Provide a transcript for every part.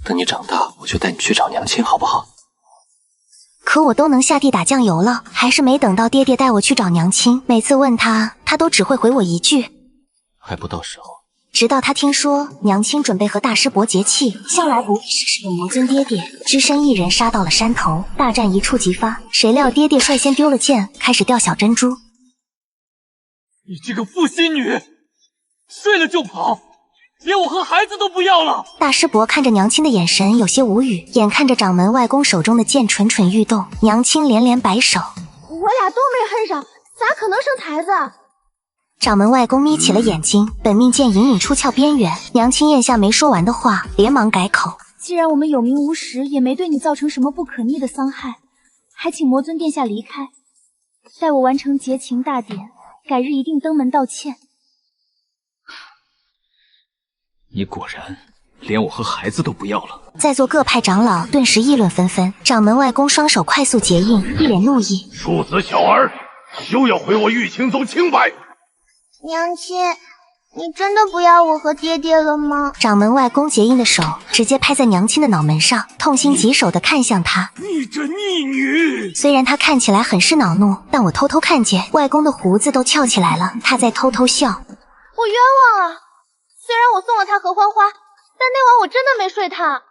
等你长大，我就带你去找娘亲，好不好？可我都能下地打酱油了，还是没等到爹爹带我去找娘亲。每次问他，他都只会回我一句：还不到时候。直到他听说娘亲准备和大师伯结契，向来不畏世事的魔尊爹爹只身一人杀到了山头，大战一触即发。谁料爹爹率先丢了剑，开始掉小珍珠。你这个负心女，睡了就跑，连我和孩子都不要了！大师伯看着娘亲的眼神有些无语，眼看着掌门外公手中的剑蠢蠢欲动，娘亲连连摆手：我俩都没恨上，咋可能生孩子？掌门外公眯起了眼睛，本命剑隐隐出鞘边缘。娘亲咽下没说完的话，连忙改口：既然我们有名无实，也没对你造成什么不可逆的伤害，还请魔尊殿下离开，待我完成结情大典，改日一定登门道歉。你果然连我和孩子都不要了。在座各派长老顿时议论纷纷，掌门外公双手快速结印，一脸怒意：庶子小儿，休要毁我玉清宗清白！娘亲，你真的不要我和爹爹了吗？掌门外公结印的手直接拍在娘亲的脑门上，痛心疾首地看向她。你这逆女！虽然他看起来很是恼怒，但我偷偷看见外公的胡子都翘起来了，他在偷偷笑。我冤枉啊！虽然我送了他合欢花，但那晚我真的没睡他。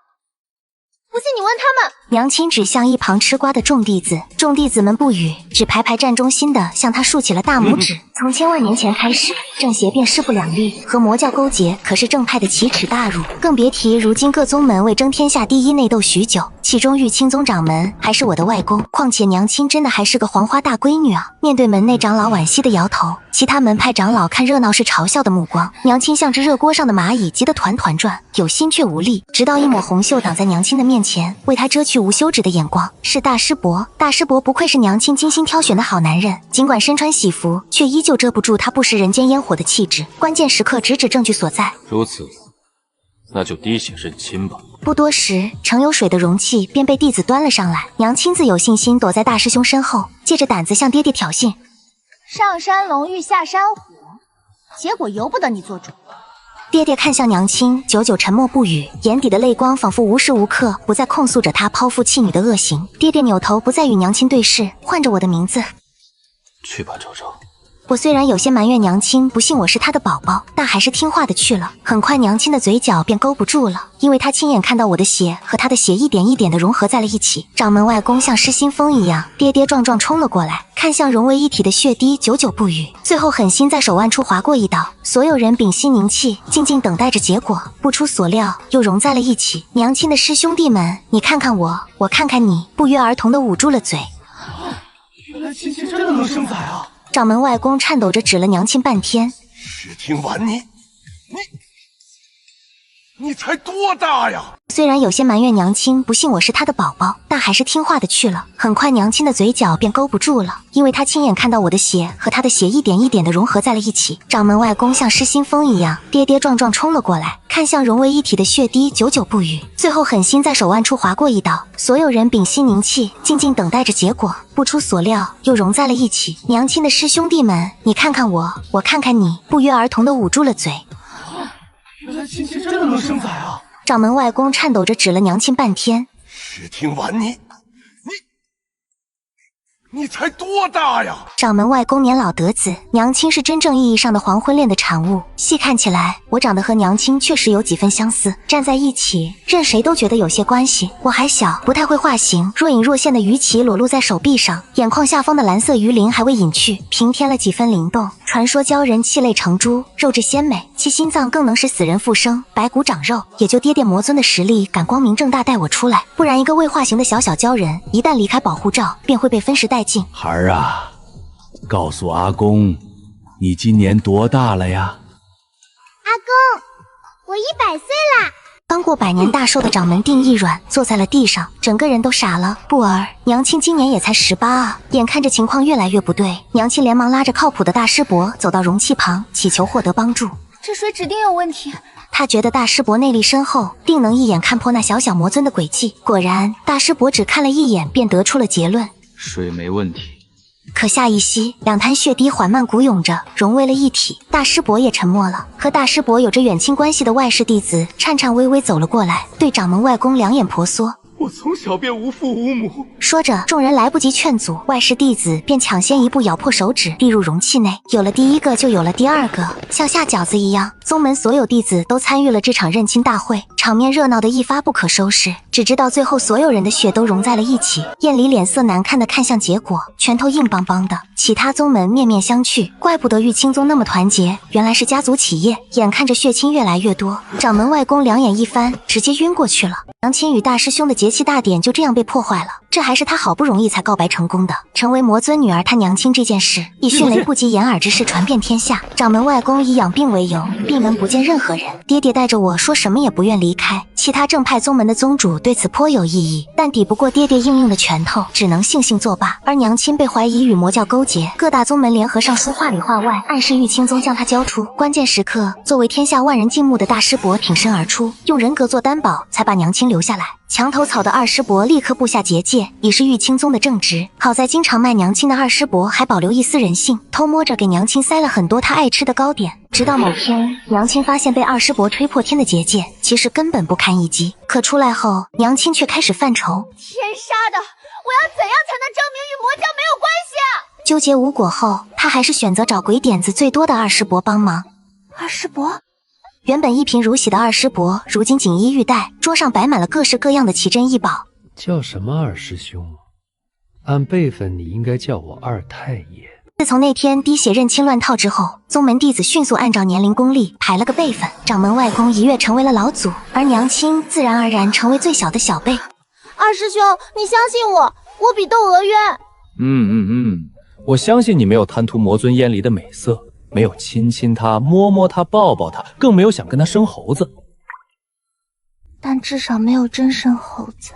不信你问他们。娘亲指向一旁吃瓜的众弟子，众弟子们不语，只排排站中心的向他竖起了大拇指。从千万年前开始，正邪便势不两立，和魔教勾结可是正派的奇耻大辱，更别提如今各宗门为争天下第一内斗许久，其中玉清宗掌门还是我的外公，况且娘亲真的还是个黄花大闺女啊！面对门内长老惋惜的摇头，其他门派长老看热闹是嘲笑的目光，娘亲像只热锅上的蚂蚁，急得团团转，有心却无力。直到一抹红袖挡在娘亲的面前，为她遮去无休止的眼光。是大师伯，大师伯不愧是娘亲精心挑选的好男人，尽管身穿喜服，却依旧遮不住他不食人间烟火的气质。关键时刻直指证据所在。如此，那就滴血认亲吧。不多时，盛有水的容器便被弟子端了上来。娘亲自有信心躲在大师兄身后，借着胆子向爹爹挑衅：上山龙玉下山虎，结果由不得你做主。爹爹看向娘亲，久久沉默不语，眼底的泪光仿佛无时无刻不在控诉着他抛夫弃女的恶行。爹爹扭头不再与娘亲对视，唤着我的名字：去吧，周周。我虽然有些埋怨娘亲不信我是她的宝宝，但还是听话的去了。很快娘亲的嘴角便勾不住了，因为她亲眼看到我的血和她的血一点一点的融合在了一起。掌门外公像失心疯一样跌跌撞撞冲了过来，看向融为一体的血滴，久久不语，最后狠心在手腕处划过一刀。所有人屏息凝气，静静等待着结果。不出所料，又融在了一起。娘亲的师兄弟们，你看看我，我看看你，不约而同地捂住了嘴。原来亲亲真的能生崽啊！掌门外公颤抖着指了娘亲半天。视听完你才多大呀？虽然有些埋怨娘亲不信我是她的宝宝，但还是听话的去了。很快娘亲的嘴角便勾不住了，因为她亲眼看到我的血和她的血一点一点的融合在了一起。掌门外公像失心疯一样跌跌撞撞冲了过来，看向融为一体的血滴，久久不语，最后狠心在手腕处划过一刀。所有人屏息凝气，静静等待着结果。不出所料，又融在了一起。娘亲的师兄弟们，你看看我，我看看你，不约而同地捂住了嘴。原来亲亲真的能生崽啊！掌门外公颤抖着指了娘亲半天。视听完你才多大呀？掌门外公年老得子，娘亲是真正意义上的黄昏恋的产物。细看起来，我长得和娘亲确实有几分相似，站在一起，任谁都觉得有些关系。我还小，不太会化形，若隐若现的鱼鳍裸露在手臂上，眼眶下方的蓝色鱼鳞还未隐去，平添了几分灵动。传说鲛人气类成珠，肉质鲜美，其心脏更能使死人复生，白骨长肉。也就爹爹魔尊的实力敢光明正大带我出来，不然一个未化形的小鲛人，一旦离开保护罩，便会被分食殆尽。孩儿啊，告诉阿公，你今年多大了呀？阿公，我100岁啦！刚过100年大寿的掌门定一软，坐在了地上，整个人都傻了。不儿，娘亲今年也才18啊！眼看着情况越来越不对，娘亲连忙拉着靠谱的大师伯走到容器旁，祈求获得帮助。这水指定有问题。他觉得大师伯内力深厚，定能一眼看破那小小魔尊的诡计。果然，大师伯只看了一眼便得出了结论：水没问题。可下一息，两滩血滴缓慢鼓涌着，融为了一体。大师伯也沉默了。和大师伯有着远亲关系的外室弟子颤颤巍巍走了过来，对掌门外公两眼婆娑。我从小便无父无母。说着，众人来不及劝阻，外室弟子便抢先一步咬破手指，递入容器内。有了第一个，就有了第二个，像下饺子一样。宗门所有弟子都参与了这场认亲大会，场面热闹得一发不可收拾。只知道最后所有人的血都融在了一起。燕离脸色难看地看向结果，拳头硬邦邦的。其他宗门面面相觑，怪不得玉清宗那么团结，原来是家族企业。眼看着血亲越来越多，掌门外公两眼一翻，直接晕过去了。娘亲与大师兄的节气大典就这样被破坏了，这还是他好不容易才告白成功的。成为魔尊女儿他娘亲这件事，以迅雷不及掩耳之势传遍天下。掌门外公以养病为由，闭门不见任何人。爹爹带着我说什么也不愿离开。其他正派宗门的宗主对此颇有异议，但抵不过爹爹硬硬的拳头，只能悻悻作罢。而娘亲被怀疑与魔教勾结，各大宗门联合上书话里话外，暗示玉清宗将他交出。关键时刻，作为天下万人敬慕的大师伯挺身而出，用人格做担保，才把娘亲留下来。墙头草的二师伯立刻布下结界，以示玉清宗的正直。好在经常卖娘亲的二师伯还保留一丝人性，偷摸着给娘亲塞了很多她爱吃的糕点。直到某天，娘亲发现被二师伯吹破天的结界其实根本不堪一击。可出来后，娘亲却开始犯愁：天杀的，我要怎样才能证明与魔教没有关系啊？纠结无果后，她还是选择找鬼点子最多的二师伯帮忙。二师伯？原本一贫如洗的二师伯，如今锦衣玉带，桌上摆满了各式各样的奇珍异宝。叫什么二师兄？按辈分，你应该叫我二太爷。自从那天滴血认亲乱套之后，宗门弟子迅速按照年龄功力排了个辈分。掌门外公一跃成为了老祖，而娘亲自然而然成为最小的小辈。二师兄，你相信我，我比窦娥冤。我相信你没有贪图魔尊燕离的美色，没有亲亲她、摸摸她、抱抱她，更没有想跟她生猴子。但至少没有真生猴子。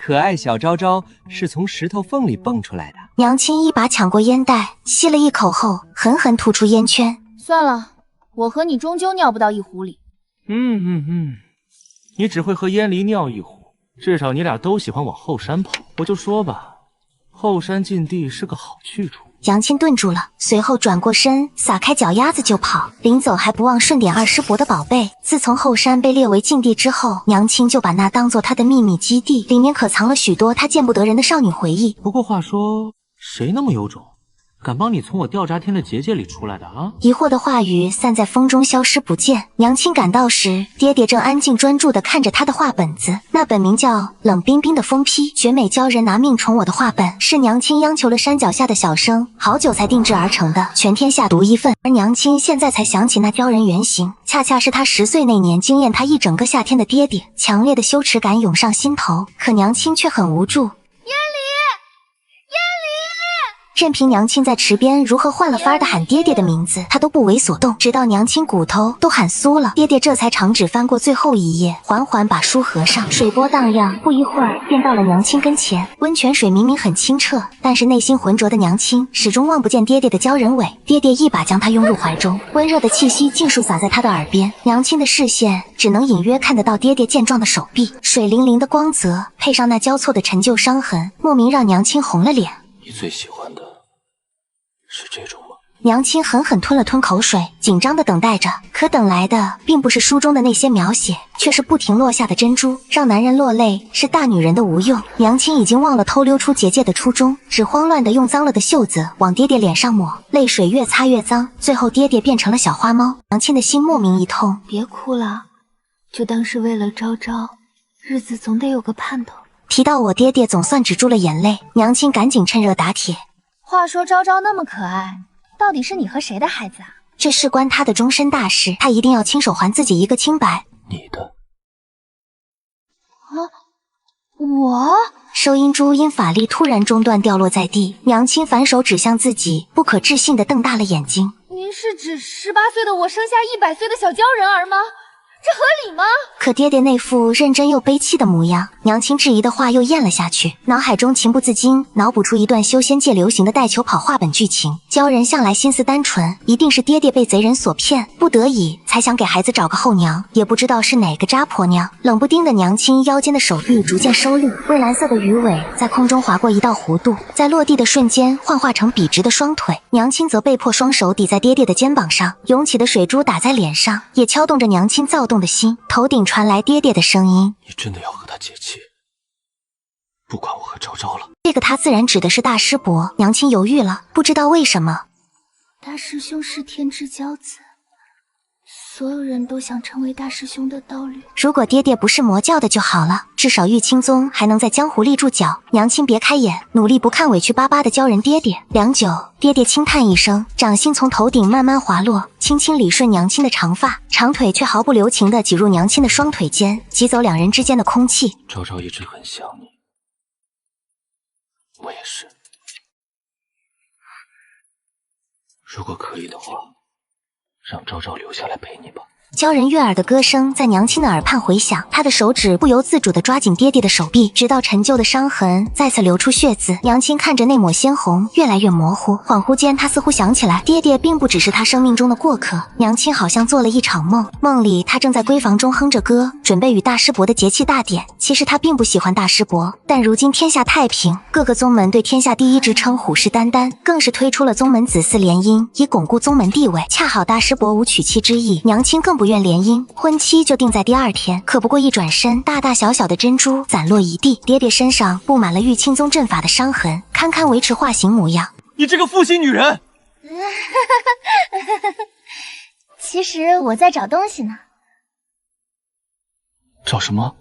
可爱小昭昭是从石头缝里蹦出来的。娘亲一把抢过烟袋，吸了一口后，狠狠吐出烟圈。算了，我和你终究尿不到一壶里。你只会和燕离尿一壶，至少你俩都喜欢往后山跑。我就说吧，后山禁地是个好去处。娘亲顿住了，随后转过身，撒开脚丫子就跑。临走还不忘顺点二师伯的宝贝。自从后山被列为禁地之后，娘亲就把那当做她的秘密基地，里面可藏了许多她见不得人的少女回忆。不过话说，谁那么有种，敢帮你从我吊扎天的结界里出来的啊？疑惑的话语散在风中消失不见。娘亲赶到时，爹爹正安静专注地看着他的画本子，那本名叫《冷冰冰的疯批绝美鲛人拿命宠我》的画本，是娘亲央求了山脚下的小生好久才定制而成的，全天下独一份。而娘亲现在才想起那鲛人原型，恰恰是他10岁那年惊艳他一整个夏天的爹爹。强烈的羞耻感涌上心头，可娘亲却很无助。任凭娘亲在池边如何换了法儿的喊爹爹的名字，他都不为所动，直到娘亲骨头都喊酥了，爹爹这才长指翻过最后一页，缓缓把书合上。水波荡漾，不一会儿便到了娘亲跟前。温泉水明明很清澈，但是内心浑浊的娘亲始终望不见爹爹的鲛人尾。爹爹一把将她拥入怀中，温热的气息尽数洒在她的耳边。娘亲的视线只能隐约看得到爹爹健壮的手臂，水灵灵的光泽配上那交错的陈旧伤痕，莫名让娘亲红了脸。你最喜欢的是这种吗？娘亲狠狠吞了吞口水，紧张地等待着，可等来的并不是书中的那些描写，却是不停落下的珍珠。让男人落泪是大女人的无用。娘亲已经忘了偷溜出结界的初衷，只慌乱地用脏了的袖子往爹爹脸上抹，泪水越擦越脏，最后爹爹变成了小花猫。娘亲的心莫名一痛，别哭了，就当是为了昭昭，日子总得有个盼头。提到我爹爹，总算止住了眼泪。娘亲赶紧趁热打铁。话说昭昭那么可爱，到底是你和谁的孩子啊？这事关他的终身大事，他一定要亲手还自己一个清白。你的。我？收音珠因法力突然中断掉落在地，娘亲反手指向自己，不可置信地瞪大了眼睛。您是指18岁的我生下100岁的小鲛人儿吗？这合礼吗？可爹爹那副认真又悲戚的模样，娘亲质疑的话又咽了下去，脑海中情不自禁脑补出一段修仙界流行的带球跑画本剧情。鲛人向来心思单纯，一定是爹爹被贼人所骗，不得已才想给孩子找个后娘，也不知道是哪个渣婆娘。冷不丁的娘亲腰间的手臂逐渐收力，蔚蓝色的鱼尾在空中划过一道弧度，在落地的瞬间幻化成笔直的双腿。娘亲则被迫双手抵在爹爹的肩膀上，涌起的水珠打在脸上，也敲动着娘亲躁动的心。头顶传来爹爹的声音：“你真的要和他结亲？不管我和昭昭了。”这个他自然指的是大师伯。娘亲犹豫了，不知道为什么。大师兄是天之骄子，所有人都想成为大师兄的道侣。如果爹爹不是魔教的就好了，至少玉清宗还能在江湖立住脚。娘亲别开眼，努力不看委屈巴巴的鲛人爹爹。良久，爹爹轻叹一声，掌心从头顶慢慢滑落，轻轻理顺娘亲的长发，长腿却毫不留情地挤入娘亲的双腿间，挤走两人之间的空气。昭昭一直很想你，我也是。如果可以的话，让昭昭留下来陪你吧。鲛人悦耳的歌声在娘亲的耳畔回响，她的手指不由自主地抓紧爹爹的手臂，直到陈旧的伤痕再次流出血渍。娘亲看着那抹鲜红越来越模糊，恍惚间她似乎想起来，爹爹并不只是她生命中的过客。娘亲好像做了一场梦，梦里她正在闺房中哼着歌，准备与大师伯的节气大典。其实她并不喜欢大师伯，但如今天下太平，各个宗门对天下第一之称虎视眈眈，更是推出了宗门子嗣联姻，以巩固宗门地位。恰好大师伯无娶妻之意，娘亲更不愿联姻，婚期就定在第二天。可不过一转身，大大小小的珍珠散落一地，爹爹身上布满了玉清宗阵法的伤痕，堪堪维持化形模样。你这个负心女人！其实我在找东西呢。找什么？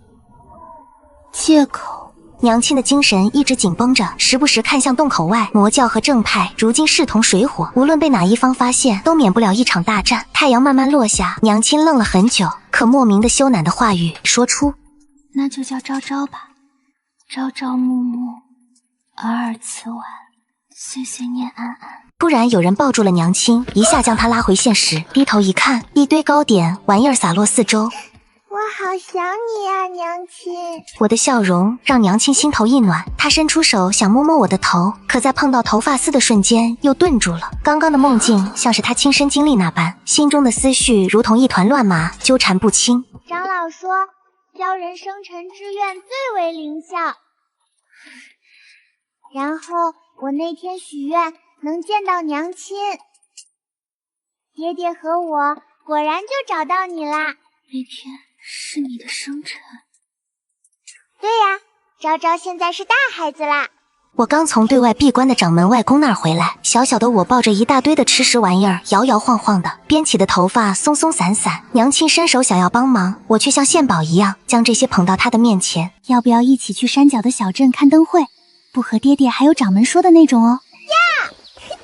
借口。娘亲的精神一直紧绷着，时不时看向洞口外。魔教和正派如今势同水火，无论被哪一方发现，都免不了一场大战。太阳慢慢落下，娘亲愣了很久，可莫名的羞赧的话语说出：“那就叫昭昭吧，朝朝暮暮，尔尔此晚，岁岁念安安。”突然有人抱住了娘亲，一下将她拉回现实。低头一看，一堆糕点玩意儿洒落四周。我好想你啊，娘亲！我的笑容让娘亲心头一暖，她伸出手想摸摸我的头，可在碰到头发丝的瞬间又顿住了。刚刚的梦境像是她亲身经历那般，心中的思绪如同一团乱麻，纠缠不清。长老说，鲛人生辰之愿最为灵效。然后我那天许愿能见到娘亲，爹爹和我果然就找到你啦。那天是你的生辰。对呀，昭昭现在是大孩子啦。我刚从对外闭关的掌门外公那儿回来，小小的我抱着一大堆的吃食玩意儿，摇摇晃晃的，编起的头发松松散散。娘亲伸手想要帮忙，我却像献宝一样将这些捧到她的面前。要不要一起去山脚的小镇看灯会？不和爹爹还有掌门说的那种哦。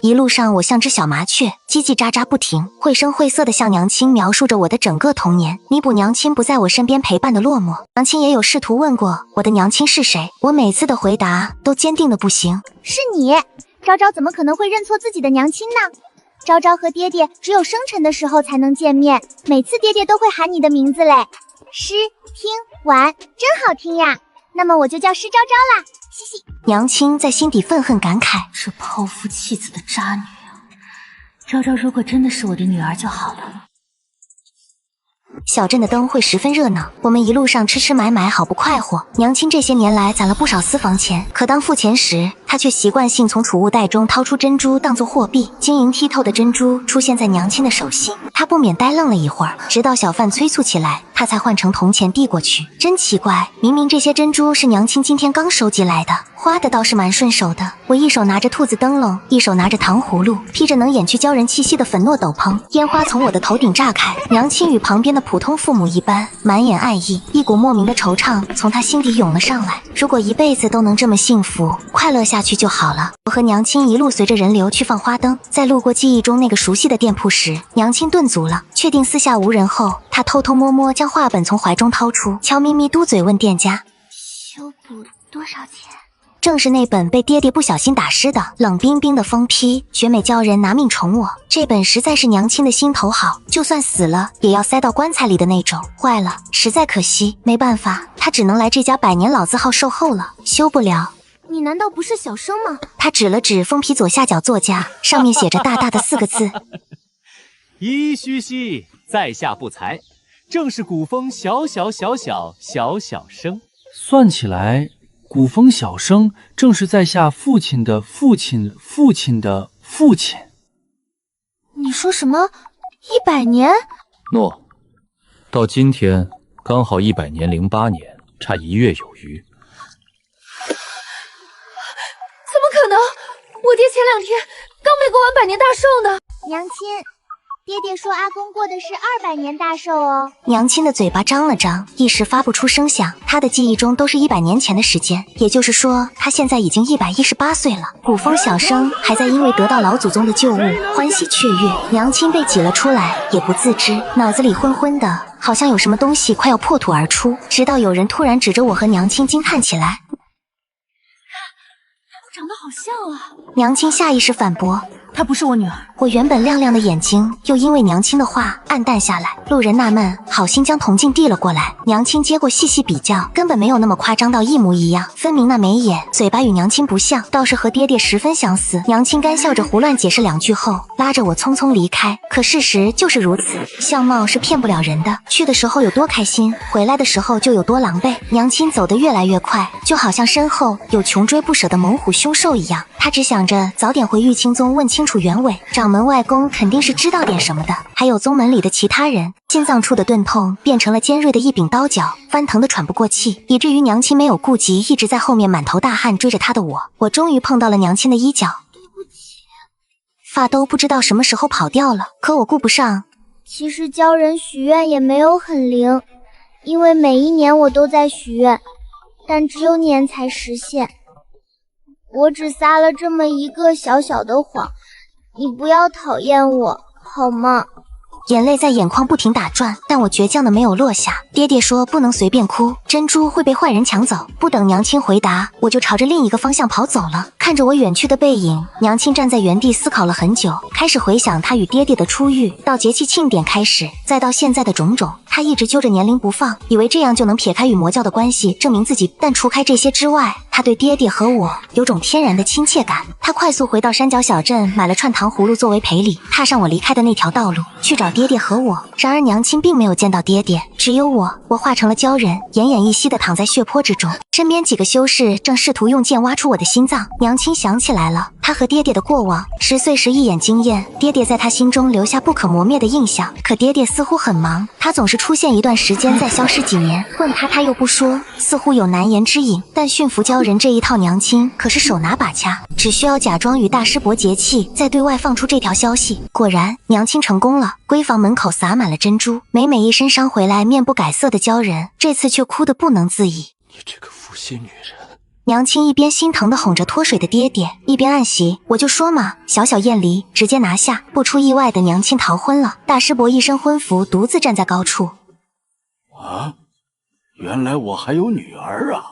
一路上我像只小麻雀，叽叽喳喳不停，绘声绘色地向娘亲描述着我的整个童年，弥补娘亲不在我身边陪伴的落寞。娘亲也有试图问过我的娘亲是谁，我每次的回答都坚定的不行。是你，昭昭怎么可能会认错自己的娘亲呢？昭昭和爹爹只有生辰的时候才能见面，每次爹爹都会喊你的名字嘞。诗、听、玩，真好听呀！那么我就叫施昭昭啦，嘻嘻。娘亲在心底愤恨感慨：这抛夫弃子的渣女啊！昭昭如果真的是我的女儿就好了。小镇的灯会十分热闹，我们一路上吃吃买买，好不快活。娘亲这些年来攒了不少私房钱，可当付钱时，她却习惯性从储物袋中掏出珍珠当作货币。晶莹剔透的珍珠出现在娘亲的手心，她不免呆愣了一会儿，直到小贩催促起来，她才换成铜钱递过去。真奇怪，明明这些珍珠是娘亲今天刚收集来的，花的倒是蛮顺手的。我一手拿着兔子灯笼，一手拿着糖葫芦，披着能掩去鲛人气息的粉糯斗篷，烟花从我的头顶炸开。娘亲与旁边的普通父母一般，满眼爱意，一股莫名的惆怅从她心底涌了上来。如果一辈子都能这么幸福快乐下去就好了。我和娘亲一路随着人流去放花灯，在路过记忆中那个熟悉的店铺时，娘亲顿足了，确定四下无人后，她偷偷摸摸将画本从怀中掏出，悄咪咪嘟嘴问店家：修补多少钱？正是那本被爹爹不小心打湿的冷冰冰的封批，绝美鲛人拿命宠我。这本实在是娘亲的心头好，就算死了也要塞到棺材里的那种。坏了，实在可惜，没办法，他只能来这家百年老字号售后了，修不了。你难道不是小生吗？他指了指封皮左下角作家，上面写着大大的4个字：噫吁兮，在下不才，正是古风小小生。算起来，古风小生正是在下父亲的父亲的父亲。你说什么？100年？诺，到今天刚好100年08年，差1月有余。怎么可能？我爹前2天刚没过完100年大寿呢。娘亲，爹爹说阿公过的是200年大寿哦。娘亲的嘴巴张了张，一时发不出声响。她的记忆中都是100年前的时间，也就是说，她现在已经118岁了。古风小生还在因为得到老祖宗的旧物欢喜雀跃，娘亲被挤了出来，也不自知，脑子里昏昏的，好像有什么东西快要破土而出。直到有人突然指着我和娘亲惊叹起来：“长得好像啊！”娘亲下意识反驳：“她不是我女儿。”我原本亮亮的眼睛又因为娘亲的话暗淡下来。路人纳闷，好心将铜镜递了过来。娘亲接过细细比较，根本没有那么夸张到一模一样，分明那眉眼嘴巴与娘亲不像，倒是和爹爹十分相似。娘亲干笑着胡乱解释2句后，拉着我匆匆离开。可事实就是如此，相貌是骗不了人的。去的时候有多开心，回来的时候就有多狼狈。娘亲走得越来越快，就好像身后有穷追不舍的猛虎凶兽一样。她只想着早点回玉清宗问清楚原委，掌门外公肯定是知道点什么的，还有宗门里的其他人。心脏处的钝痛变成了尖锐的一柄刀绞，翻腾的喘不过气，以至于娘亲没有顾及一直在后面满头大汗追着她的我终于碰到了娘亲的衣角。对不起，发都不知道什么时候跑掉了，可我顾不上。其实鲛人许愿也没有很灵，因为每一年我都在许愿，但只有年才实现。我只撒了这么一个小小的谎，你不要讨厌我好吗？眼泪在眼眶不停打转，但我倔强的没有落下。爹爹说不能随便哭，珍珠会被坏人抢走。不等娘亲回答，我就朝着另一个方向跑走了。看着我远去的背影，娘亲站在原地思考了很久，开始回想她与爹爹的初遇，到节气庆典开始，再到现在的种种。她一直揪着年龄不放，以为这样就能撇开与魔教的关系，证明自己。但除开这些之外，她对爹爹和我有种天然的亲切感。她快速回到山脚小镇，买了串糖葫芦作为赔礼，踏上我离开的那条道路，去找爹爹和我。然而娘亲并没有见到爹爹，只有我化成了鲛人，奄奄一息地躺在血泊之中。身边几个修士正试图用剑挖出我的心脏。娘亲想起来了，她和爹爹的过往。10岁时一眼惊艳，爹爹在她心中留下不可磨灭的印象。可爹爹似乎很忙，他总是出现一段时间再消失几年，问他又不说，似乎有难言之隐。但驯服鲛人这一套，娘亲可是手拿把掐，只需要假装与大师伯结气，再对外放出这条消息。果然娘亲成功了，闺房门口洒满了珍珠。每一身伤回来面不改色的鲛人，这次却哭得不能自已。你这个负心女人！娘亲一边心疼地哄着脱水的爹爹，一边暗喜：我就说嘛，小小艳离直接拿下。不出意外的，娘亲逃婚了。大师伯一身婚服，独自站在高处。啊，原来我还有女儿啊！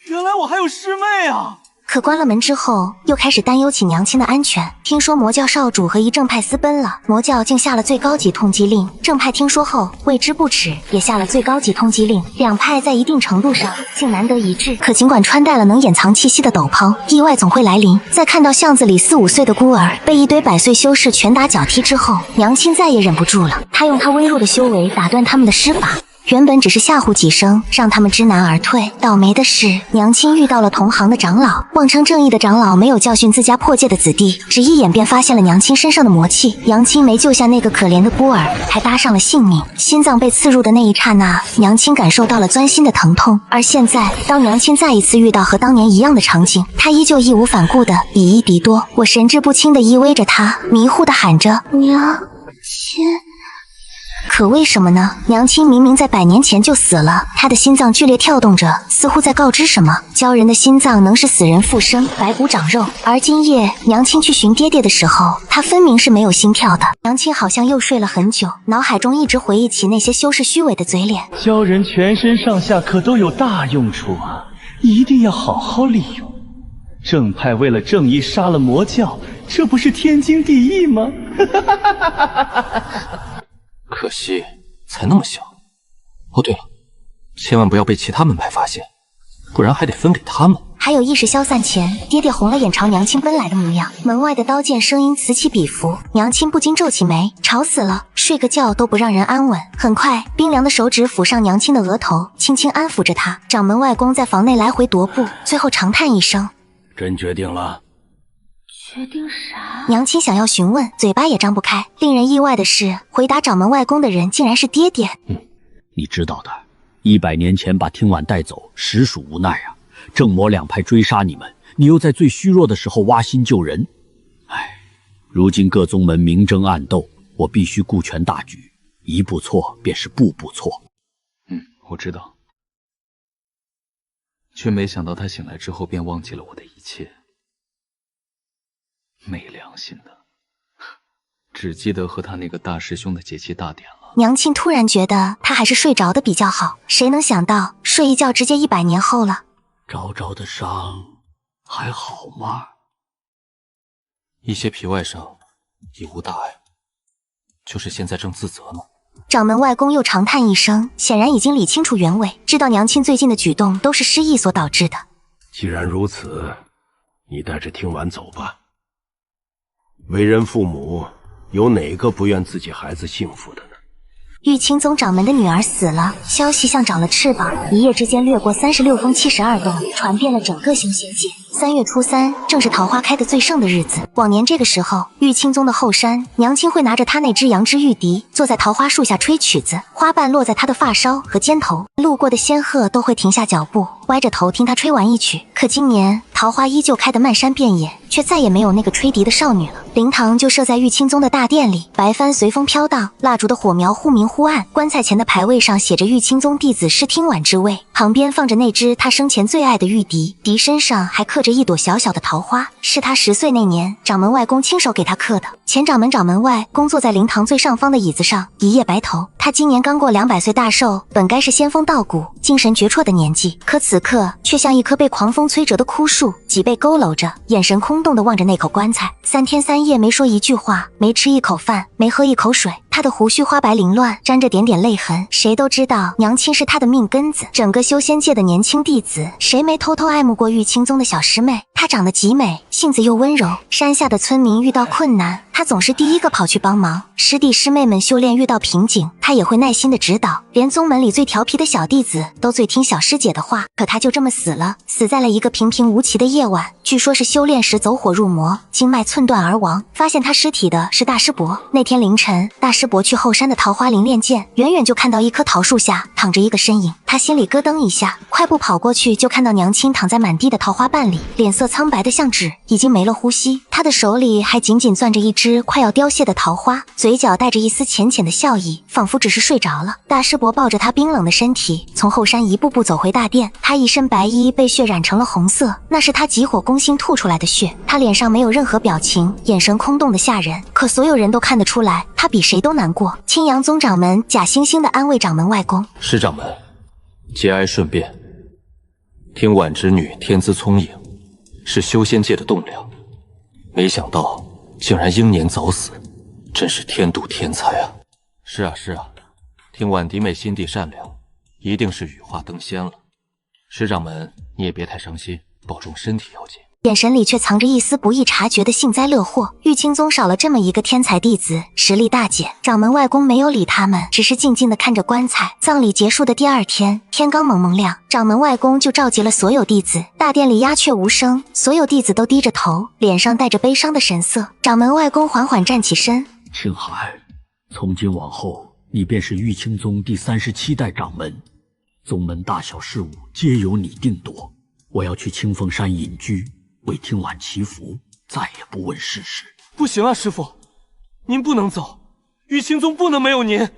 原来我还有师妹啊！可关了门之后，又开始担忧起娘亲的安全。听说魔教少主和一正派私奔了，魔教竟下了最高级通缉令。正派听说后为之不耻，也下了最高级通缉令。两派在一定程度上竟难得一致。可尽管穿戴了能掩藏气息的斗篷，意外总会来临。在看到巷子里4、5岁的孤儿被一堆100岁修士拳打脚踢之后，娘亲再也忍不住了。她用她微弱的修为打断他们的施法。原本只是吓唬几声，让他们知难而退。倒霉的是，娘亲遇到了同行的长老。妄称正义的长老没有教训自家破戒的子弟，只一眼便发现了娘亲身上的魔气。娘亲没救下那个可怜的孤儿，还搭上了性命。心脏被刺入的那一刹那，娘亲感受到了钻心的疼痛。而现在，当娘亲再一次遇到和当年一样的场景，她依旧义无反顾地以一敌多。我神志不清地依偎着她，迷糊地喊着娘亲。可为什么呢？娘亲明明在100年前就死了，她的心脏剧烈跳动着，似乎在告知什么。鲛人的心脏能使死人复生，白骨长肉。而今夜娘亲去寻爹爹的时候，她分明是没有心跳的。娘亲好像又睡了很久，脑海中一直回忆起那些修士虚伪的嘴脸。鲛人全身上下可都有大用处啊！一定要好好利用。正派为了正义杀了魔教，这不是天经地义吗？可惜才那么小。哦，对了，千万不要被其他门派发现，不然还得分给他们。还有意识消散前，爹爹红了眼朝娘亲奔来的模样，门外的刀剑声音此起彼伏，娘亲不禁皱起眉，吵死了，睡个觉都不让人安稳。很快，冰凉的手指抚上娘亲的额头，轻轻安抚着她。掌门外公在房内来回踱步，最后长叹一声：“真决定了？”决定啥？娘亲想要询问，嘴巴也张不开。令人意外的是，回答掌门外公的人竟然是爹爹。你知道的，100年前把听婉带走，实属无奈啊。正魔两派追杀你们，你又在最虚弱的时候挖心救人。如今各宗门明争暗斗，我必须顾全大局，一步错便是步步错。我知道，却没想到他醒来之后便忘记了我的一切。没良心的，只记得和他那个大师兄的结妻大典了。娘亲突然觉得他还是睡着的比较好，谁能想到睡一觉直接100年后了。昭昭的伤还好吗？一些皮外伤，已无大碍，就是现在正自责呢。掌门外公又长叹一声，显然已经理清楚原委，知道娘亲最近的举动都是失忆所导致的。既然如此，你带着听婉走吧。为人父母，有哪个不愿自己孩子幸福的呢？玉清宗掌门的女儿死了，消息像长了翅膀，一夜之间掠过36峰72洞，传遍了整个修仙界。3月初3，正是桃花开得最盛的日子。往年这个时候，玉清宗的后山，娘亲会拿着她那只羊脂玉笛，坐在桃花树下吹曲子，花瓣落在她的发梢和肩头，路过的仙鹤都会停下脚步，歪着头听她吹完一曲。可今年，桃花依旧开得漫山遍野，却再也没有那个吹笛的少女了。灵堂就设在玉清宗的大殿里，白帆随风飘荡，蜡烛的火苗忽明忽暗。棺材前的牌位上写着玉清宗弟子施听婉之位，旁边放着那只他生前最爱的玉笛，笛身上还刻着一朵小小的桃花，是他10岁那年掌门外公亲手给他刻的。前掌门掌门外公坐在灵堂最上方的椅子上，一夜白头。他今年刚过200岁大寿，本该是仙风道骨、精神绝绰的年纪，可此刻却像一棵被狂风摧折的枯树，脊背佝偻着，眼神空洞地望着那口棺材。3天3夜没说一句话，没吃一口饭，没喝一口水。他的胡须花白凌乱，沾着点点泪痕。谁都知道娘亲是他的命根子。整个修仙界的年轻弟子，谁没偷偷爱慕过玉清宗的小师妹？她长得极美，性子又温柔。山下的村民遇到困难，她总是第一个跑去帮忙。师弟师妹们修炼遇到瓶颈，她也会耐心的指导。连宗门里最调皮的小弟子都最听小师姐的话。可她就这么死了，死在了一个平平无奇的夜晚。据说是修炼时走火入魔，经脉寸断而亡。发现他尸体的是大师伯。那天凌晨，大师伯去后山的桃花林练剑，远远就看到一棵桃树下躺着一个身影，他心里咯噔一下，快步跑过去，就看到娘亲躺在满地的桃花瓣里，脸色苍白的像纸，已经没了呼吸。他的手里还紧紧攥着一只快要凋谢的桃花，嘴角带着一丝浅浅的笑意，仿佛只是睡着了。大师伯抱着他冰冷的身体，从后山一步步走回大殿。他一身白衣被血染成了红色，那是他急火攻心吐出来的血。他脸上没有任何表情，眼神空洞的吓人，可所有人都看得出来，他比谁都难过。青阳宗掌门假惺惺地安慰掌门外公：“师掌门，节哀顺变。听婉之女天资聪颖，是修仙界的栋梁，没想到竟然英年早死，真是天妒天才啊！”“是啊是啊，听婉弟妹心地善良，一定是羽化登仙了。师掌门，你也别太伤心，保重身体要紧。”眼神里却藏着一丝不易察觉的幸灾乐祸。玉清宗少了这么一个天才弟子，实力大减。掌门外公没有理他们，只是静静地看着棺材。葬礼结束的第2天，天刚蒙蒙亮，掌门外公就召集了所有弟子。大殿里鸦雀无声，所有弟子都低着头，脸上带着悲伤的神色。掌门外公缓缓站起身：“青海，从今往后，你便是玉清宗第37代掌门，宗门大小事务皆由你定夺。我要去清风山隐居，为听婉祈福，再也不问世事。”“不行啊，师父，您不能走，玉清宗不能没有您。”“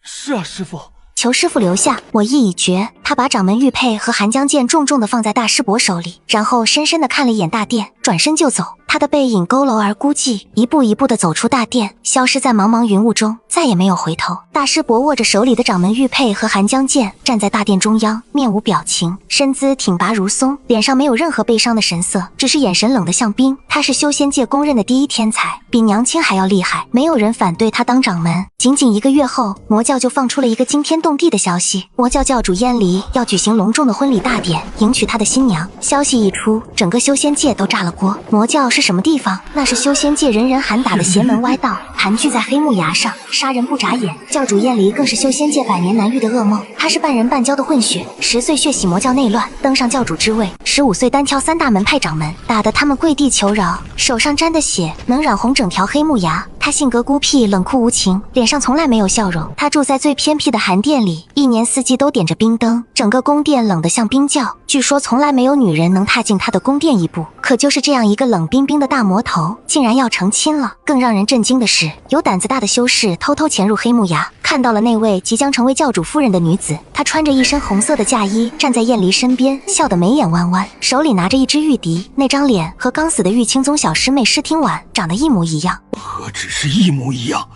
是啊，师父。”“求师父留下，我意已决。”他把掌门玉佩和寒江剑重重地放在大师伯手里，然后深深地看了一眼大殿，转身就走。他的背影佝偻而孤寂，一步一步地走出大殿，消失在茫茫云雾中，再也没有回头。大师伯握着手里的掌门玉佩和寒江剑，站在大殿中央，面无表情，身姿挺拔如松，脸上没有任何悲伤的神色，只是眼神冷得像冰。他是修仙界公认的第一天才，比娘亲还要厉害，没有人反对他当掌门。仅仅1个月后，魔教就放出了一个惊天动地的消息，魔教教主燕离要举行隆重的婚礼大典，迎娶他的新娘。消息一出，整个修仙界都炸了锅。魔教是什么地方？那是修仙界人人喊打的邪门歪道，盘踞在黑木崖上，杀人不眨眼。教主燕离更是修仙界百年难遇的噩梦，他是半人半蛟的混血，10岁血洗魔教内乱，登上教主之位，15岁单挑3大门派掌门，打得他们跪地求饶，手上沾的血能染红整条黑木崖。他性格孤僻，冷酷无情，脸上从来没有笑容。他住在最偏僻的寒殿里，一年4季都点着冰灯，整个宫殿冷得像冰窖。据说从来没有女人能踏进他的宫殿一步。可就是这样一个冷冰冰的大魔头，竟然要成亲了。更让人震惊的是，有胆子大的修士偷偷潜入黑木崖，看到了那位即将成为教主夫人的女子。她穿着一身红色的嫁衣，站在燕离身边，笑得眉眼弯弯，手里拿着一支玉笛，那张脸和刚死的玉清宗小师妹施听婉长得一模一样。何止是一模一样，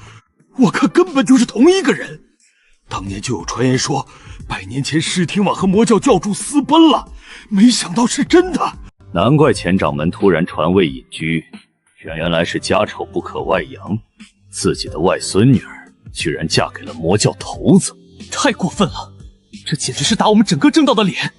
我看根本就是同一个人。当年就有传言说100年前施听婉和魔教教主私奔了，没想到是真的。难怪前掌门突然传位隐居，原来是家丑不可外扬，自己的外孙女儿居然嫁给了魔教头子，太过分了！这简直是打我们整个正道的脸，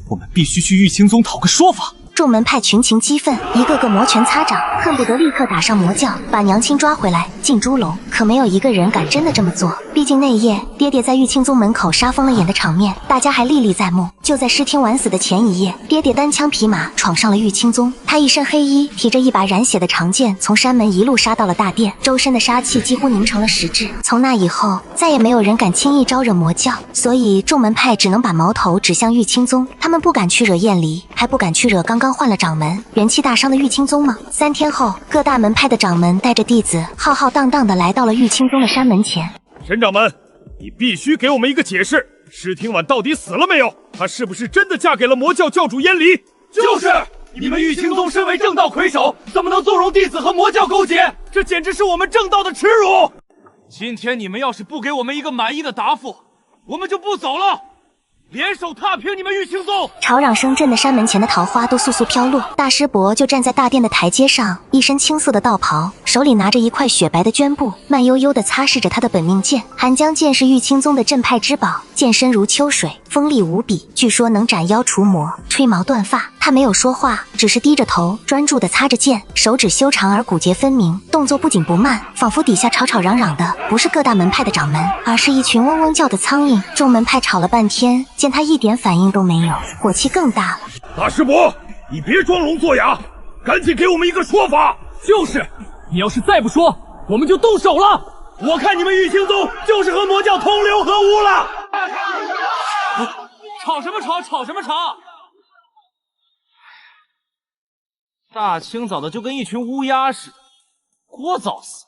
我们必须去玉清宗讨个说法。众门派群情激愤，一个个摩拳擦掌，恨不得立刻打上魔教，把娘亲抓回来进猪笼。可没有一个人敢真的这么做，毕竟那夜爹爹在玉清宗门口杀疯了眼的场面，大家还历历在目。就在施听婉死的前一夜，爹爹单枪匹马闯上了玉清宗，他一身黑衣，提着一把染血的长剑，从山门一路杀到了大殿，周身的杀气几乎凝成了实质。从那以后，再也没有人敢轻易招惹魔教，所以众门派只能把矛头指向玉清宗。他们不敢去惹燕离，还不敢去惹刚刚换了掌门、元气大伤的玉清宗吗？3天后，各大门派的掌门带着弟子浩浩荡荡地来到了玉清宗的山门前。沈掌门，你必须给我们一个解释，施听婉到底死了没有？她是不是真的嫁给了魔教教主燕离？就是，你们玉清宗身为正道魁首，怎么能纵容弟子和魔教勾结？这简直是我们正道的耻辱！今天你们要是不给我们一个满意的答复，我们就不走了。联手踏平你们玉清宗！吵嚷声震得山门前的桃花都簌簌飘落。大师伯就站在大殿的台阶上，一身青色的道袍，手里拿着一块雪白的绢布，慢悠悠地擦拭着他的本命剑。寒江剑是玉清宗的镇派之宝，剑身如秋水，锋利无比，据说能斩妖除魔、吹毛断发。他没有说话，只是低着头，专注地擦着剑，手指修长而骨节分明，动作不紧不慢，仿佛底下吵吵嚷嚷的不是各大门派的掌门，而是一群嗡嗡叫的苍蝇。众门派吵了半天，见他一点反应都没有，火气更大了。大师伯，你别装聋作哑，赶紧给我们一个说法。就是，你要是再不说，我们就动手了。我看你们玉清宗就是和魔教同流合污了。吵什么吵？吵什么吵？大清早的就跟一群乌鸦似的，聒噪死！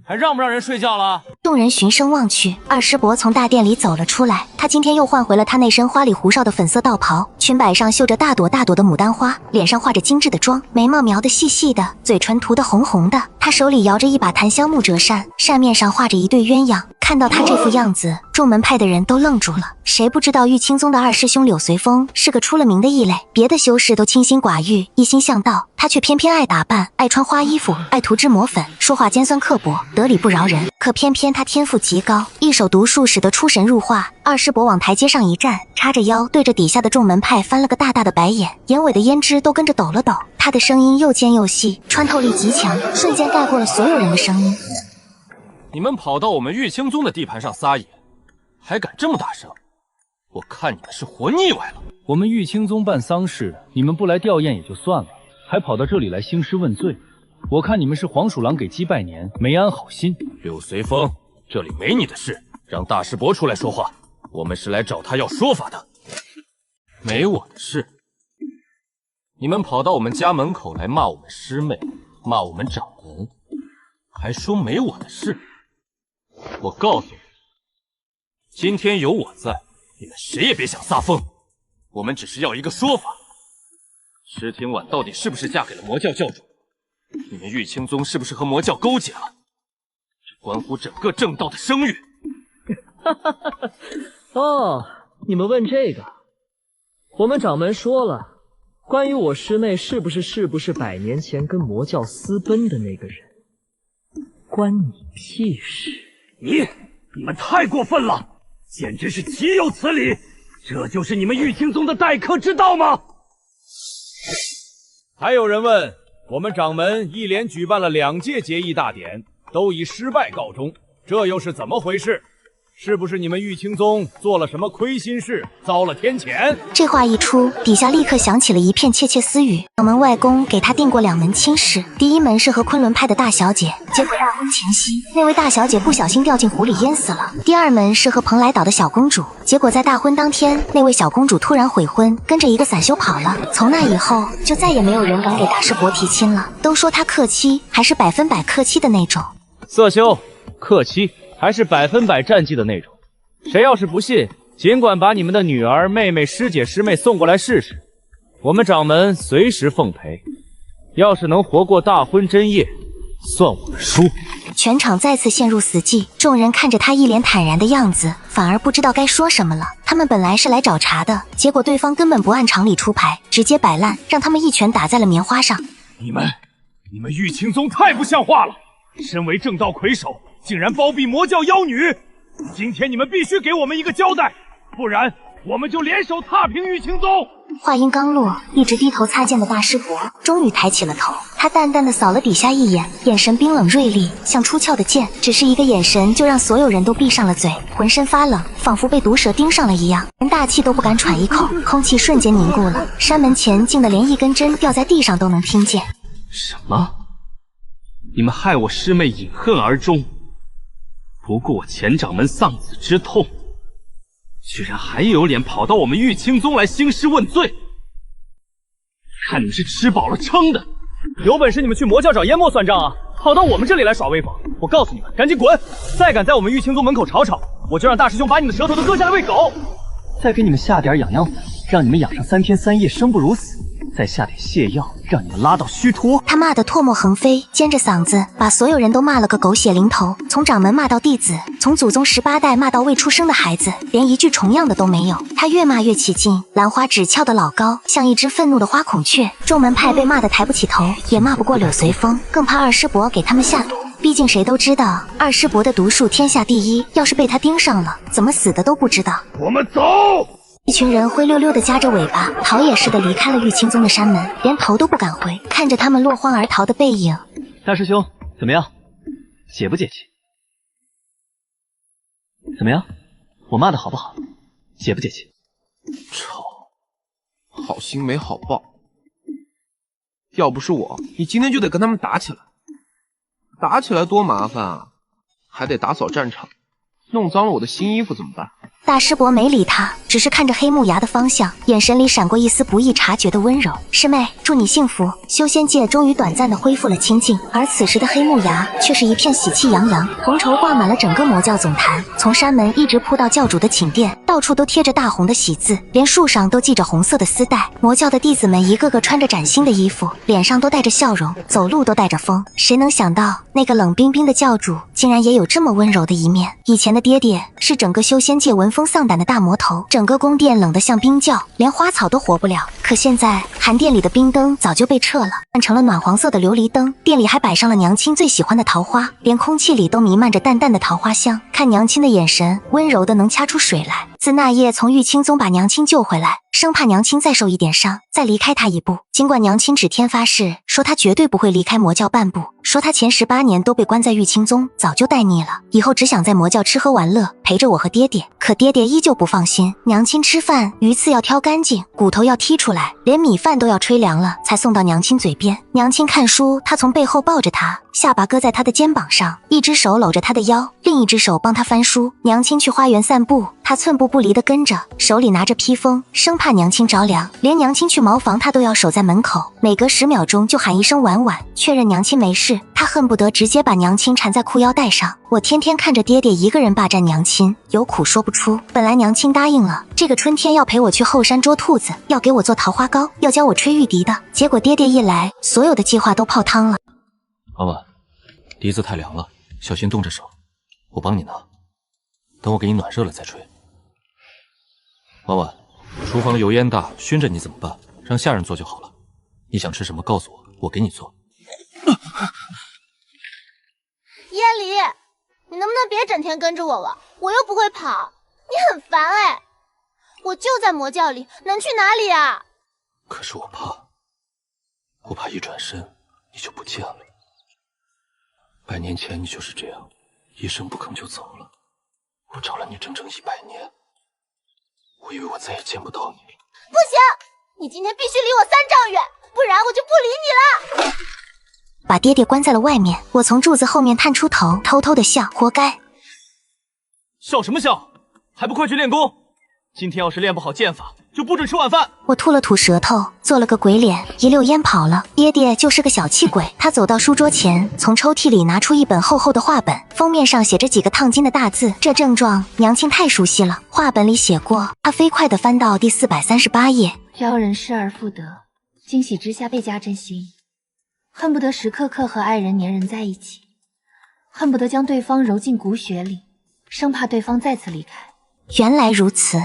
还让不让人睡觉了？众人循声望去，二师伯从大殿里走了出来。他今天又换回了他那身花里胡哨的粉色道袍，裙摆上绣着大朵大朵的牡丹花，脸上化着精致的妆，眉毛描得细细的，嘴唇涂得红红的。他手里摇着一把檀香木折扇，扇面上画着一对鸳鸯。看到他这副样子，众门派的人都愣住了。谁不知道玉清宗的二师兄柳随风是个出了名的异类，别的修士都清心寡欲、一心向道，他却偏偏爱打扮、爱穿花衣服、爱涂脂抹粉，说话尖酸刻薄，得理不饶人。可偏偏他天赋极高，一手毒术使得出神入化。二师伯往台阶上一站，叉着腰对着底下的众门派翻了个大大的白眼，眼尾的胭脂都跟着抖了抖。他的声音又尖又细，穿透力极强，瞬间盖过了所有人的声音。你们跑到我们玉清宗的地盘上撒野，还敢这么大声？我看你们是活腻歪了。我们玉清宗办丧事，你们不来吊唁也就算了，还跑到这里来兴师问罪。我看你们是黄鼠狼给鸡拜年，没安好心。柳随风，这里没你的事，让大师伯出来说话。我们是来找他要说法的。没我的事。你们跑到我们家门口来骂我们师妹，骂我们掌门，还说没我的事。我告诉你，今天有我在，你们谁也别想撒疯，我们只是要一个说法：石庭婉到底是不是嫁给了魔教教主？你们玉清宗是不是和魔教勾结了？这关乎整个正道的声誉。哦，你们问这个，我们掌门说了，关于我师妹是不是100年前跟魔教私奔的那个人，关你屁事！你们太过分了，简直是岂有此理！这就是你们玉清宗的待客之道吗？还有人问，我们掌门一连举办了2届结义大典，都以失败告终，这又是怎么回事？是不是你们玉清宗做了什么亏心事，遭了天谴？这话一出，底下立刻响起了一片窃窃私语。掌门外公给他定过2门亲事，第一门是和昆仑派的大小姐，结果大婚前夕，那位大小姐不小心掉进湖里淹死了。第二门是和蓬莱岛的小公主，结果在大婚当天，那位小公主突然悔婚，跟着一个散修跑了。从那以后，就再也没有人敢给大师伯提亲了，都说他克妻，还是100%克妻的那种。色修，克妻。还是100%战绩的那种，谁要是不信，尽管把你们的女儿、妹妹、师姐、师妹送过来试试，我们掌门随时奉陪。要是能活过大婚真夜，算我们输。全场再次陷入死寂，众人看着他一脸坦然的样子，反而不知道该说什么了。他们本来是来找茬的，结果对方根本不按常理出牌，直接摆烂，让他们一拳打在了棉花上。你们玉清宗太不像话了！身为正道魁首，竟然包庇魔教妖女！今天你们必须给我们一个交代，不然我们就联手踏平玉清宗！话音刚落，一直低头擦剑的大师伯终于抬起了头，他淡淡的扫了底下一眼，眼神冰冷锐利，像出鞘的剑，只是一个眼神就让所有人都闭上了嘴，浑身发冷，仿佛被毒蛇盯上了一样，连大气都不敢喘一口，空气瞬间凝固了。山门前静得连一根针掉在地上都能听见。什么？你们害我师妹饮恨而终，不顾我前掌门丧子之痛，居然还有脸跑到我们玉清宗来兴师问罪！看你们是吃饱了撑的！有本事你们去魔教找淹没算账啊，跑到我们这里来耍威风！我告诉你们，赶紧滚！再敢在我们玉清宗门口吵吵，我就让大师兄把你们的舌头都割下来喂狗！再给你们下点养粉，让你们养上3天3夜生不如死。再下点泻药，让你们拉到虚脱。他骂得唾沫横飞，尖着嗓子把所有人都骂了个狗血淋头，从掌门骂到弟子，从祖宗18代骂到未出生的孩子，连一句重样的都没有。他越骂越起劲，兰花指翘得老高，像一只愤怒的花孔雀。众门派被骂得抬不起头，也骂不过柳随风，更怕二师伯给他们下毒。毕竟谁都知道二师伯的毒术天下第一，要是被他盯上了，怎么死的都不知道。我们走！一群人灰溜溜的夹着尾巴，逃也似的离开了玉清宗的山门，连头都不敢回，看着他们落荒而逃的背影。大师兄，怎么样？解不解气？怎么样？我骂的好不好？解不解气？操！好心没好报。要不是我，你今天就得跟他们打起来。打起来多麻烦啊，还得打扫战场，弄脏了我的新衣服怎么办？大师伯没理他，只是看着黑木崖的方向，眼神里闪过一丝不易察觉的温柔。师妹，祝你幸福。修仙界终于短暂的恢复了清静，而此时的黑木崖却是一片喜气洋洋，红绸挂满了整个魔教总坛，从山门一直铺到教主的寝殿，到处都贴着大红的喜字，连树上都系着红色的丝带。魔教的弟子们一个个穿着崭新的衣服，脸上都带着笑容，走路都带着风。谁能想到那个冷冰冰的教主竟然也有这么温柔的一面？以前的爹爹是整个修仙界闻风丧胆的大魔头，整个宫殿冷得像冰窖，连花草都活不了。可现在寒殿里的冰灯早就被撤了，换成了暖黄色的琉璃灯，店里还摆上了娘亲最喜欢的桃花，连空气里都弥漫着淡淡的桃花香。看娘亲的眼神温柔的能掐出水来。自那夜从玉清宗把娘亲救回来，生怕娘亲再受一点伤，再离开他一步。尽管娘亲指天发誓说她绝对不会离开魔教半步，说她前18年都被关在玉清宗，早就待腻了，以后只想在魔教吃喝玩乐，陪着我和爹爹。可爹爹依旧不放心，娘亲吃饭鱼刺要挑干净，骨头要剔出来，连米饭都要吹凉了才送到娘亲嘴边。娘亲看书，他从背后抱着她，下巴搁在他的肩膀上，一只手搂着他的腰，另一只手帮他翻书。娘亲去花园散步，他寸步不离地跟着，手里拿着披风，生怕娘亲着凉。连娘亲去茅房，他都要守在门口，每隔10秒钟就喊一声婉婉，确认娘亲没事。他恨不得直接把娘亲缠在裤腰带上。我天天看着爹爹一个人霸占娘亲，有苦说不出。本来娘亲答应了，这个春天要陪我去后山捉兔子，要给我做桃花糕，要教我吹玉笛的。结果爹爹一来，所有的计划都泡汤了。婉婉，笛子太凉了，小心冻着手。我帮你拿，等我给你暖热了再吹。婉婉，厨房油烟大，熏着你怎么办？让下人做就好了。你想吃什么告诉我，我给你做。燕离，你能不能别整天跟着我了？我又不会跑，你很烦哎。我就在魔教里，能去哪里啊？可是我怕一转身你就不见了。100年前你就是这样，一声不吭就走了。我找了你整整100年，我以为我再也见不到你。不行，你今天必须离我3丈远，不然我就不理你了。把爹爹关在了外面，我从柱子后面探出头，偷偷的笑，活该。笑什么笑？还不快去练功！今天要是练不好剑法，就不准吃晚饭。我吐了吐舌头，做了个鬼脸，一溜烟跑了。爹爹就是个小气鬼。他走到书桌前，从抽屉里拿出一本厚厚的画本，封面上写着几个烫金的大字。这症状娘亲太熟悉了，画本里写过。他飞快地翻到第438页。撩人失而复得，惊喜之下倍加珍惜，恨不得时刻刻和爱人粘人在一起，恨不得将对方揉进骨血里，生怕对方再次离开。原来如此。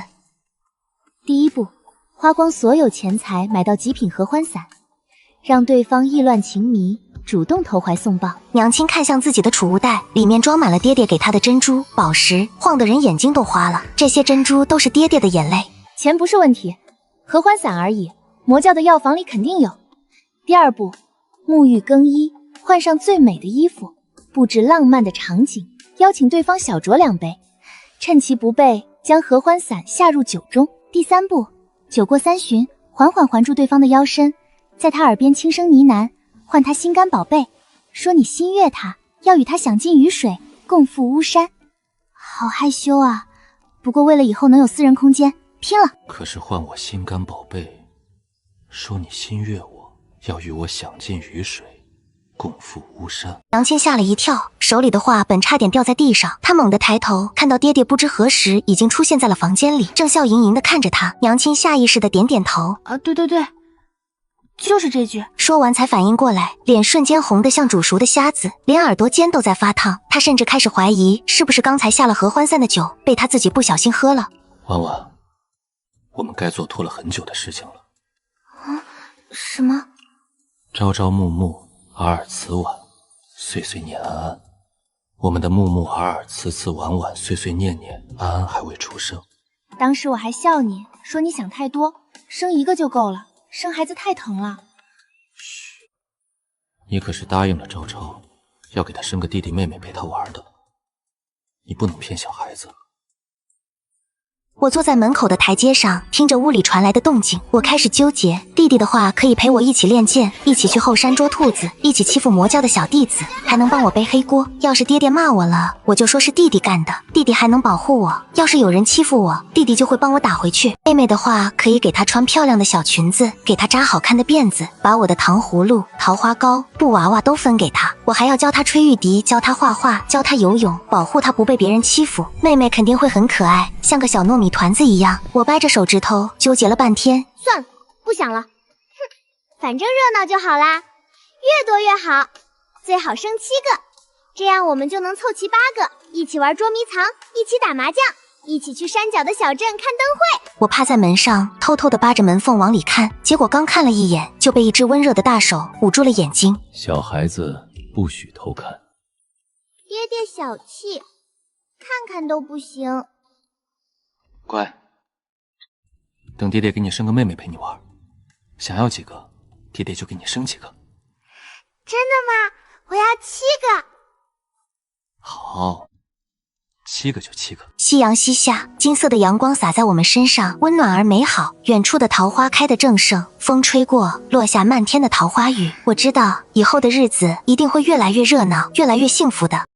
第一步，花光所有钱财买到极品合欢伞，让对方意乱情迷，主动投怀送抱。娘亲看向自己的储物袋，里面装满了爹爹给她的珍珠、宝石，晃得人眼睛都花了。这些珍珠都是爹爹的眼泪。钱不是问题，合欢伞而已，魔教的药房里肯定有。第二步，沐浴更衣，换上最美的衣服，布置浪漫的场景，邀请对方小酌2杯，趁其不备，将合欢伞下入酒中。第三步，酒过3巡，缓缓环住对方的腰身，在他耳边轻声呢喃，唤他心肝宝贝，说你心悦他，要与他享尽雨水，共赴巫山。好害羞啊，不过为了以后能有私人空间，拼了。可是唤我心肝宝贝，说你心悦我，要与我享尽雨水，共赴巫山。娘亲吓了一跳，手里的画本差点掉在地上。她猛地抬头，看到爹爹不知何时已经出现在了房间里，正笑盈盈地看着她。娘亲下意识地点点头，对，就是这句。说完才反应过来，脸瞬间红得像煮熟的虾子，连耳朵尖都在发烫。她甚至开始怀疑，是不是刚才下了合欢散的酒被她自己不小心喝了。婉婉，我们该做拖了很久的事情了。什么？朝朝暮暮，尔尔此晚，岁岁念安安。我们的暮暮尔尔，此此晚晚，岁岁念念，安安还未出生。当时我还笑你，说你想太多，生一个就够了，生孩子太疼了。嘘，你可是答应了昭昭，要给他生个弟弟妹妹陪他玩的，你不能骗小孩子。我坐在门口的台阶上，听着屋里传来的动静，我开始纠结。弟弟的话可以陪我一起练剑，一起去后山捉兔子，一起欺负魔教的小弟子，还能帮我背黑锅。要是爹爹骂我了，我就说是弟弟干的，弟弟还能保护我。要是有人欺负我，弟弟就会帮我打回去。妹妹的话可以给她穿漂亮的小裙子，给她扎好看的辫子，把我的糖葫芦、桃花糕、布娃娃都分给她。我还要教她吹玉笛，教她画画，教她游泳，保护她不被别人欺负。妹妹肯定会很可爱，像个小糯米团子一样。我掰着手指头纠结了半天，算了，不想了。哼，反正热闹就好啦，越多越好，最好生7个，这样我们就能凑齐8个，一起玩捉迷藏，一起打麻将，一起去山脚的小镇看灯会。我趴在门上，偷偷地扒着门缝往里看，结果刚看了一眼，就被一只温热的大手捂住了眼睛。小孩子不许偷看。爹爹小气，看看都不行。乖，等爹爹给你生个妹妹陪你玩，想要几个，爹爹就给你生几个。真的吗？我要7个。好， 7个就7个。夕阳西下，金色的阳光洒在我们身上，温暖而美好。远处的桃花开得正盛，风吹过，落下漫天的桃花雨。我知道以后的日子一定会越来越热闹，越来越幸福的。